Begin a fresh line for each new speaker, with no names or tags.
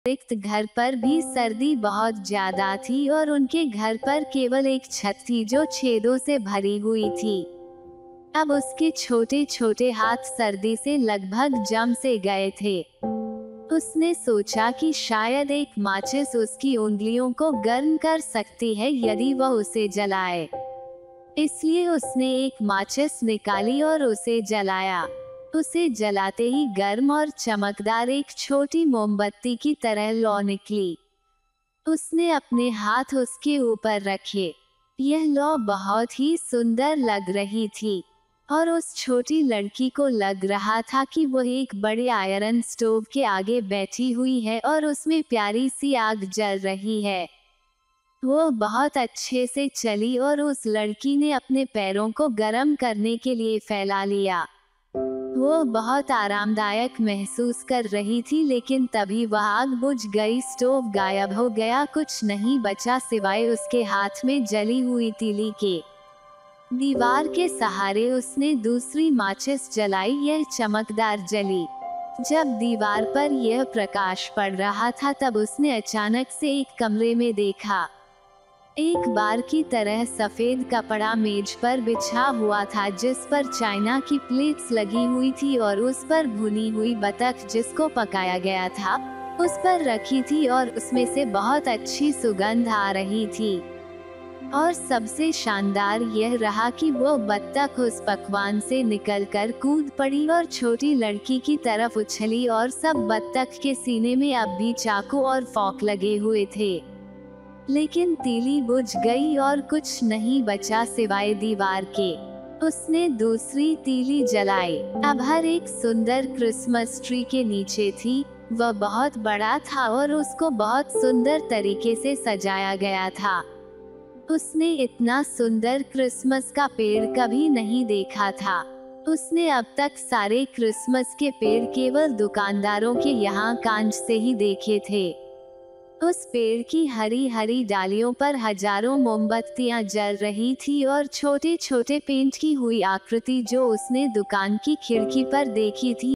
अतिरिक्त घर पर भी सर्दी बहुत ज्यादा थी और उनके घर पर केवल एक छत थी जो छेदों से भरी हुई थी। अब उसके छोटे छोटे हाथ सर्दी से लगभग जम से गए थे। उसने सोचा कि शायद एक माचिस उसकी उंगलियों को गर्म कर सकती है यदि वह उसे जलाए। इसलिए उसने एक माचिस निकाली और उसे जलाया। उसे जलाते ही गर्म और चमकदार एक छोटी मोमबत्ती की तरह लौ निकली। उसने अपने हाथ उसके ऊपर रखे। यह लौ बहुत ही सुंदर लग रही थी और उस छोटी लड़की को लग रहा था कि वह एक बड़े आयरन स्टोव के आगे बैठी हुई है और उसमें प्यारी सी आग जल रही है। वो बहुत अच्छे से चली और उस लड़की ने अपने पैरों को गर्म करने के लिए फैला लिया। वो बहुत आरामदायक महसूस कर रही थी, लेकिन तभी वह आग बुझ गई। स्टोव गायब हो गया। कुछ नहीं बचा सिवाय उसके हाथ में जली हुई तीली के। दीवार के सहारे उसने दूसरी माचिस जलाई। यह चमकदार जली। जब दीवार पर यह प्रकाश पड़ रहा था तब उसने अचानक से एक कमरे में देखा। एक बार की तरह सफेद कपड़ा मेज पर बिछा हुआ था जिस पर चाइना की प्लेट्स लगी हुई थी और उस पर भुनी हुई बतख जिसको पकाया गया था उस पर रखी थी और उसमें से बहुत अच्छी सुगंध आ रही थी। और सबसे शानदार यह रहा कि वो बत्तख उस पकवान से निकलकर कूद पड़ी और छोटी लड़की की तरफ उछली और सब बत्तख के सीने में अब भी चाकू और फॉक लगे हुए थे। लेकिन तीली बुझ गई और कुछ नहीं बचा सिवाय दीवार के। उसने दूसरी तीली जलाई। अब हर एक सुंदर क्रिसमस ट्री के नीचे थी। वह बहुत बड़ा था और उसको बहुत सुंदर तरीके से सजाया गया था। उसने इतना सुंदर क्रिसमस का पेड़ कभी नहीं देखा था। उसने अब तक सारे क्रिसमस के पेड़ केवल दुकानदारों के यहाँ कांच से ही देखे थे। उस पेड़ की हरी हरी डालियों पर हजारों मोमबत्तियां जल रही थी और छोटे छोटे पेंट की हुई आकृति जो उसने दुकान की खिड़की पर देखी थी